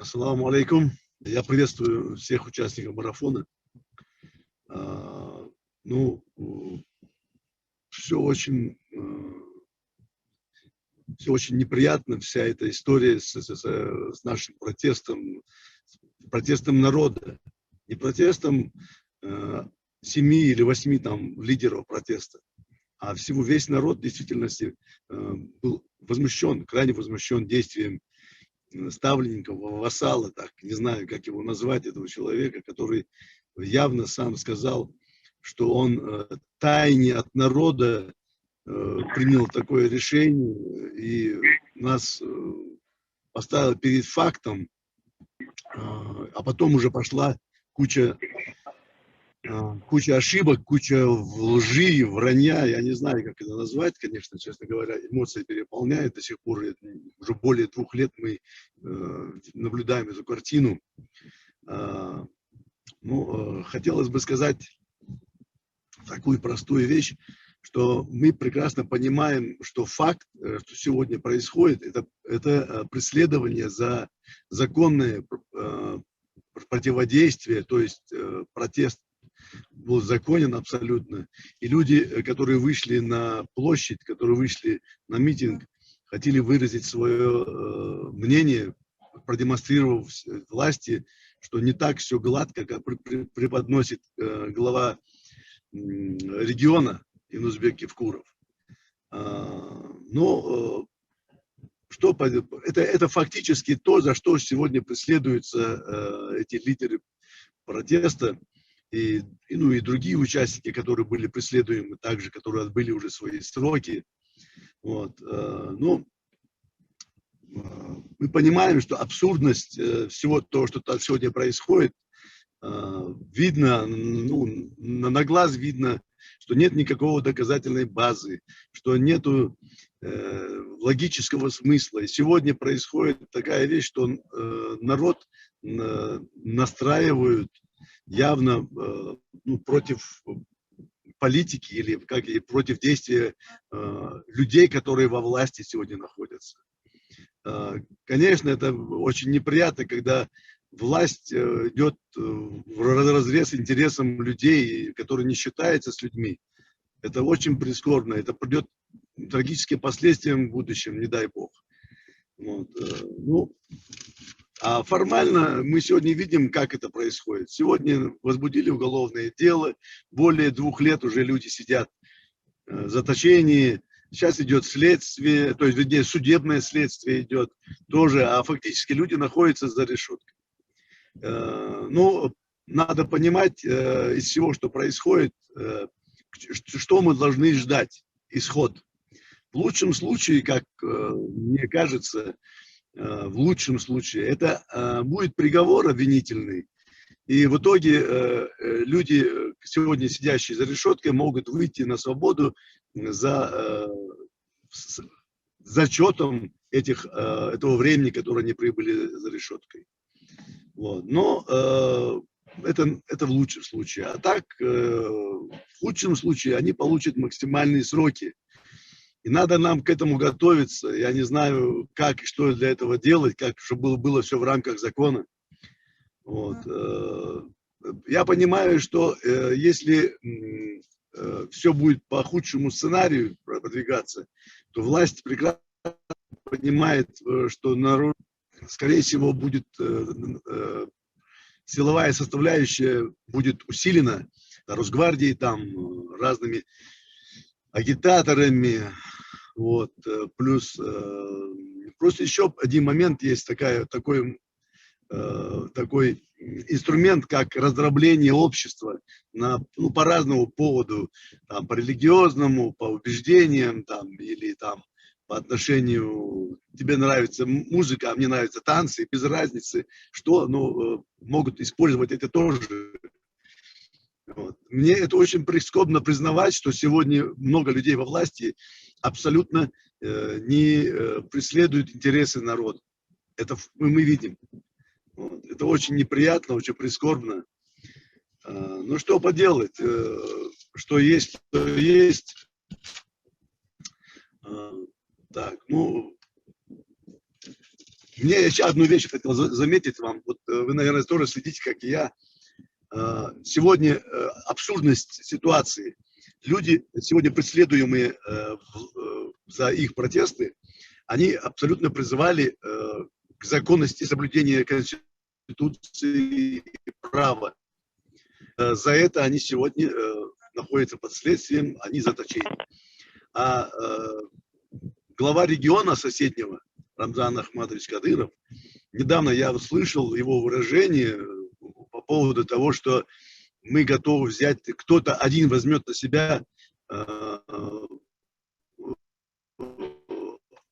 Ассаламу алейкум. Я приветствую всех участников марафона. Ну, все очень неприятно, вся эта история с нашим протестом народа. Не протестом 7 или 8 там лидеров протеста, а весь народ в действительности был возмущен, крайне возмущен действием ставленников, вассала, так, не знаю, как его назвать, этого человека, который явно сам сказал, что он тайне от народа принял такое решение и нас поставил перед фактом, а потом уже пошла куча ошибок, куча лжи, вранья, я не знаю, как это назвать, конечно, честно говоря, эмоции переполняют до сих пор, уже более 2 лет мы наблюдаем эту картину. Хотелось бы сказать такую простую вещь, что мы прекрасно понимаем, что факт, что сегодня происходит, это преследование за законное противодействие, то есть протест был законен абсолютно. И люди, которые вышли на площадь, которые вышли на митинг, хотели выразить свое мнение, продемонстрировав власти, что не так все гладко, как преподносит глава региона Инузбек Евкуров. Это фактически то, за что сегодня преследуются эти лидеры протеста и другие участники, которые были преследуемы, также, которые отбыли уже свои сроки. Мы понимаем, что абсурдность всего того, что там сегодня происходит, видно, на глаз видно, что нет никакого доказательной базы, что нету логического смысла. И сегодня происходит такая вещь, что народ настраивают явно против политики или против действия людей, которые во власти сегодня находятся. Конечно, это очень неприятно, когда власть идет вразрез интересам людей, которые не считаются с людьми. Это очень прискорбно. Это придет к трагическим последствиям в будущем, не дай бог. А формально мы сегодня видим, как это происходит. Сегодня возбудили уголовное дело. Более 2 лет уже люди сидят в заточении. Сейчас идет следствие, то есть, вернее, судебное следствие идет тоже, а фактически люди находятся за решеткой. Надо понимать из всего, что происходит, что мы должны ждать, исход. В лучшем случае, как мне кажется, в лучшем случае, это будет приговор обвинительный. И в итоге люди, сегодня сидящие за решеткой, могут выйти на свободу за зачетом этого времени, которое они прибыли за решеткой. Но это в лучшем случае. А так, в худшем случае, они получат максимальные сроки. И надо нам к этому готовиться. Я не знаю, как и что для этого делать, чтобы было все в рамках закона. Я понимаю, что если все будет по худшему сценарию продвигаться, то власть прекрасно понимает, что народ, скорее всего, будет силовая составляющая будет усилена Росгвардией, там, разными агитаторами. Плюс просто еще один момент есть, такой инструмент, как раздробление общества по разному поводу, там, по религиозному, по убеждениям, там, или там, по отношению, тебе нравится музыка, а мне нравятся танцы, без разницы, что, могут использовать это тоже. Мне это очень прискорбно признавать, что сегодня много людей во власти абсолютно не преследуют интересы народа. Это мы видим. Это очень неприятно, очень прискорбно. Что поделать? Что есть, то есть. Так, Мне еще одну вещь хотел заметить вам. Вот вы, наверное, тоже следите, как и я. Сегодня абсурдность ситуации. Люди, сегодня преследуемые за их протесты, они абсолютно призывали к законности соблюдения Конституции и права. За это они сегодня находятся под следствием, они заточены. А глава региона соседнего, Рамзан Ахматович Кадыров, недавно я услышал его выражение по поводу того, что мы готовы взять, кто-то один возьмет на себя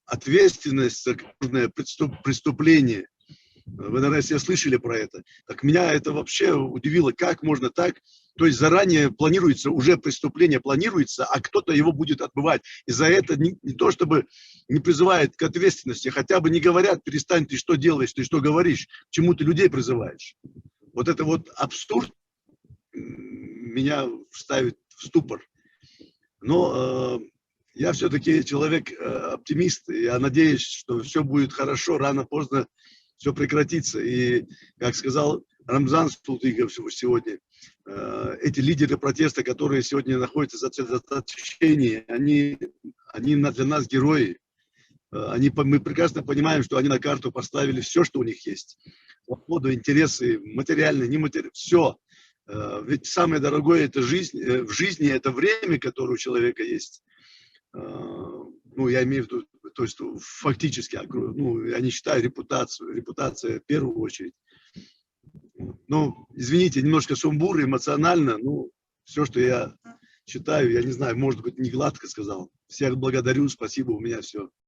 ответственность за крупное преступление. Вы, наверное, все слышали про это. Так меня это вообще удивило, как можно так. То есть заранее планируется, уже преступление планируется, а кто-то его будет отбывать. И за это не то, чтобы не призывает к ответственности, хотя бы не говорят, перестань, ты что делаешь, ты что говоришь, к чему ты людей призываешь. Вот это вот абсурд меня ставит в ступор. Но я все-таки человек оптимист, и я надеюсь, что все будет хорошо, рано-поздно все прекратится. И, как сказал Рамзан Султыгов сегодня, эти лидеры протеста, которые сегодня находятся за заточении, они для нас герои. Мы прекрасно понимаем, что они на карту поставили все, что у них есть. Свободу, интересы, материальные, нематериальные, все. Ведь самое дорогое это жизнь, в жизни это время, которое у человека есть. Ну, я имею в виду, то есть фактически, ну, я не считаю репутация в первую очередь. Ну, извините, немножко сумбур, эмоционально, ну, все, что я читаю, я не знаю, может быть, не гладко сказал. Всех благодарю, спасибо, у меня все.